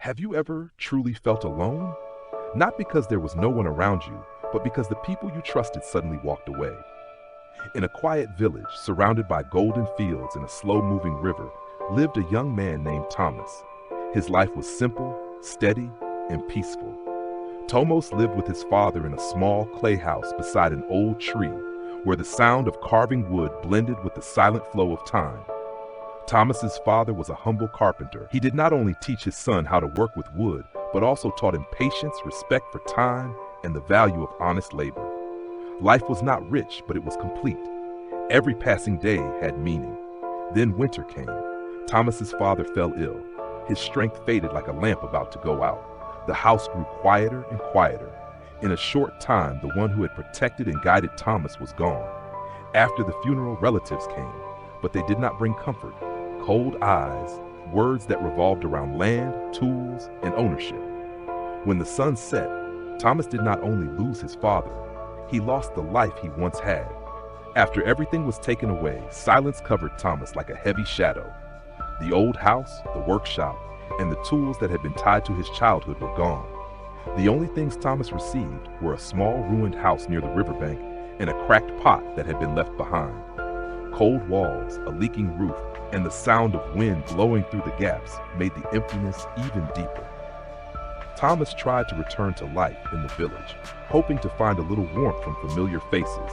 Have you ever truly felt alone? Not because there was no one around you, but because the people you trusted suddenly walked away. In a quiet village surrounded by golden fields and a slow-moving river lived a young man named Thomas. His life was simple, steady, and peaceful. Tomos lived with his father in a small clay house beside an old tree, where the sound of carving wood blended with the silent flow of time. Thomas's father was a humble carpenter. He did not only teach his son how to work with wood, but also taught him patience, respect for time, and the value of honest labor. Life was not rich, but it was complete. Every passing day had meaning. Then winter came. Thomas's father fell ill. His strength faded like a lamp about to go out. The house grew quieter and quieter. In a short time, the one who had protected and guided Thomas was gone. After the funeral, relatives came, but they did not bring comfort. Cold eyes, words that revolved around land, tools, and ownership. When the sun set, Thomas did not only lose his father, he lost the life he once had. After everything was taken away, silence covered Thomas like a heavy shadow. The old house, the workshop, and the tools that had been tied to his childhood were gone. The only things Thomas received were a small ruined house near the riverbank and a cracked pot that had been left behind. Cold walls, a leaking roof, and the sound of wind blowing through the gaps made the emptiness even deeper. Thomas tried to return to life in the village, hoping to find a little warmth from familiar faces.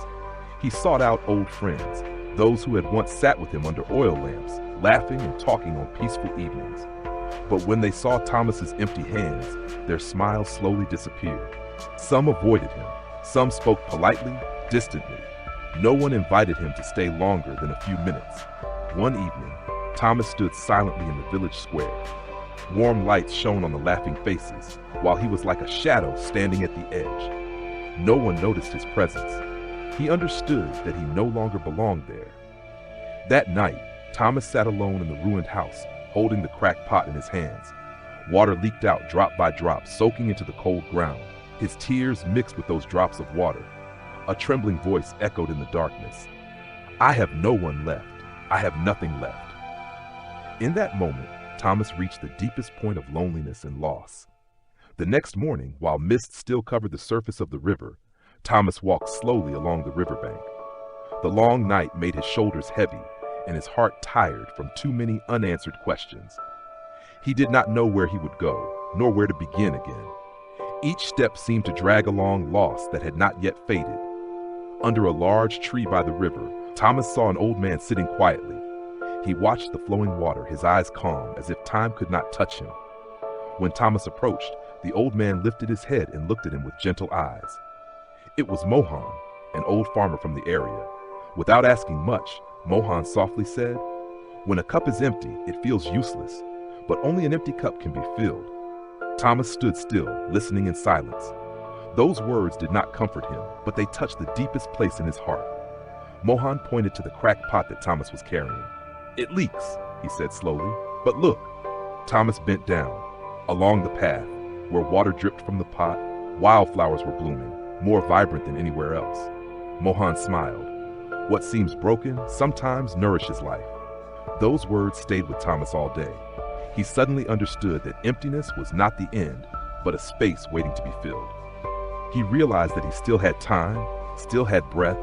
He sought out old friends, those who had once sat with him under oil lamps, laughing and talking on peaceful evenings. But when they saw Thomas's empty hands, their smiles slowly disappeared. Some avoided him, some spoke politely, distantly. No one invited him to stay longer than a few minutes. One evening, Thomas stood silently in the village square. Warm lights shone on the laughing faces, while he was like a shadow standing at the edge. No one noticed his presence. He understood that he no longer belonged there. That night, Thomas sat alone in the ruined house, holding the cracked pot in his hands. Water leaked out drop by drop, soaking into the cold ground. His tears mixed with those drops of water. A trembling voice echoed in the darkness. "I have no one left. I have nothing left." In that moment, Thomas reached the deepest point of loneliness and loss. The next morning, while mist still covered the surface of the river, Thomas walked slowly along the riverbank. The long night made his shoulders heavy and his heart tired from too many unanswered questions. He did not know where he would go, nor where to begin again. Each step seemed to drag along loss that had not yet faded. Under a large tree by the river, Thomas saw an old man sitting quietly. He watched the flowing water, his eyes calm, as if time could not touch him. When Thomas approached, the old man lifted his head and looked at him with gentle eyes. It was Mohan, an old farmer from the area. Without asking much, Mohan softly said, "When a cup is empty, it feels useless, but only an empty cup can be filled." Thomas stood still, listening in silence. Those words did not comfort him, but they touched the deepest place in his heart. Mohan pointed to the cracked pot that Thomas was carrying. "It leaks," he said slowly, "but look." Thomas bent down. Along the path, where water dripped from the pot, wildflowers were blooming, more vibrant than anywhere else. Mohan smiled. "What seems broken sometimes nourishes life." Those words stayed with Thomas all day. He suddenly understood that emptiness was not the end, but a space waiting to be filled. He realized that he still had time, still had breath,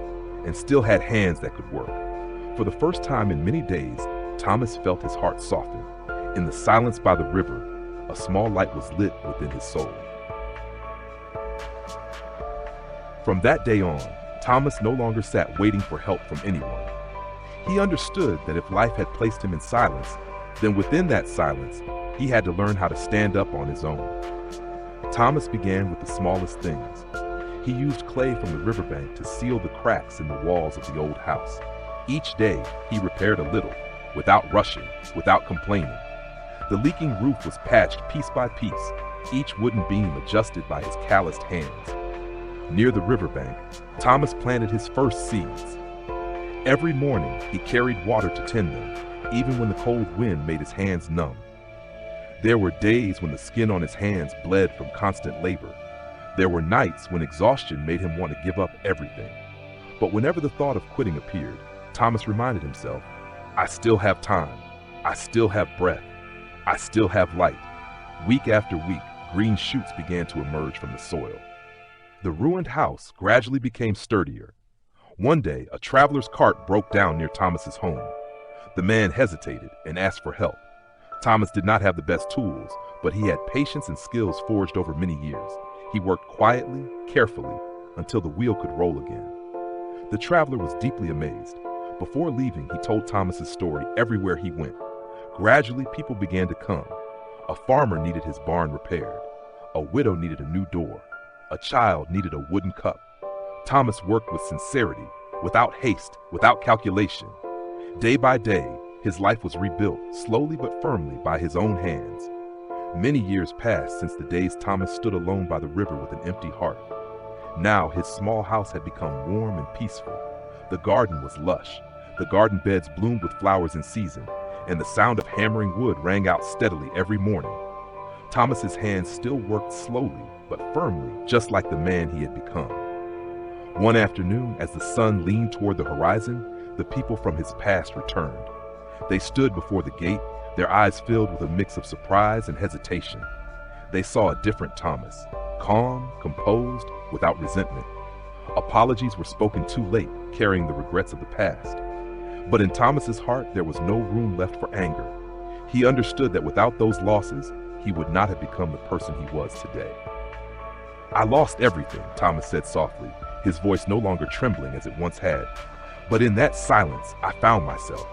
and still had hands that could work. For the first time in many days, Thomas felt his heart soften. In the silence by the river, a small light was lit within his soul. From that day on, Thomas no longer sat waiting for help from anyone. He understood that if life had placed him in silence, then within that silence, he had to learn how to stand up on his own. Thomas began with the smallest things. He used clay from the riverbank to seal the cracks in the walls of the old house. Each day, he repaired a little, without rushing, without complaining. The leaking roof was patched piece by piece, each wooden beam adjusted by his calloused hands. Near the riverbank, Thomas planted his first seeds. Every morning, he carried water to tend them, even when the cold wind made his hands numb. There were days when the skin on his hands bled from constant labor. There were nights when exhaustion made him want to give up everything. But whenever the thought of quitting appeared, Thomas reminded himself, "I still have time. I still have breath. I still have light." Week after week, green shoots began to emerge from the soil. The ruined house gradually became sturdier. One day, a traveler's cart broke down near Thomas's home. The man hesitated and asked for help. Thomas did not have the best tools, but he had patience and skills forged over many years. He worked quietly, carefully, until the wheel could roll again. The traveler was deeply amazed. Before leaving, he told Thomas's story everywhere he went. Gradually, people began to come. A farmer needed his barn repaired. A widow needed a new door. A child needed a wooden cup. Thomas worked with sincerity, without haste, without calculation. Day by day, his life was rebuilt, slowly but firmly, by his own hands. Many years passed since the days Thomas stood alone by the river with an empty heart. Now his small house had become warm and peaceful. The garden was lush. The garden beds bloomed with flowers in season, and the sound of hammering wood rang out steadily every morning. Thomas's hands still worked slowly but firmly, just like the man he had become. One afternoon, as the sun leaned toward the horizon, the people from his past returned. They stood before the gate, their eyes filled with a mix of surprise and hesitation. They saw a different Thomas, calm, composed, without resentment. Apologies were spoken too late, carrying the regrets of the past. But in Thomas's heart, there was no room left for anger. He understood that without those losses, he would not have become the person he was today. "I lost everything," Thomas said softly, his voice no longer trembling as it once had. "But in that silence, I found myself."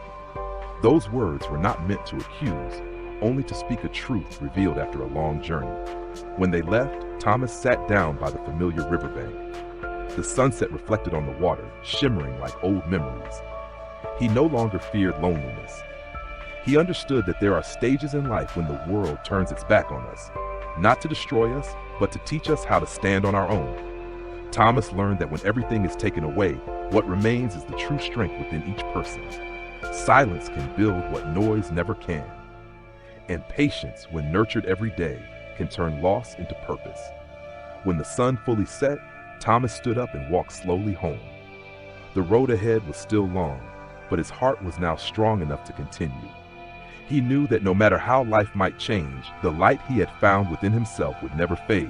Those words were not meant to accuse, only to speak a truth revealed after a long journey. When they left, Thomas sat down by the familiar riverbank. The sunset reflected on the water, shimmering like old memories. He no longer feared loneliness. He understood that there are stages in life when the world turns its back on us, not to destroy us, but to teach us how to stand on our own. Thomas learned that when everything is taken away, what remains is the true strength within each person. Silence can build what noise never can. And patience, when nurtured every day, can turn loss into purpose. When the sun fully set, Thomas stood up and walked slowly home. The road ahead was still long, but his heart was now strong enough to continue. He knew that no matter how life might change, the light he had found within himself would never fade.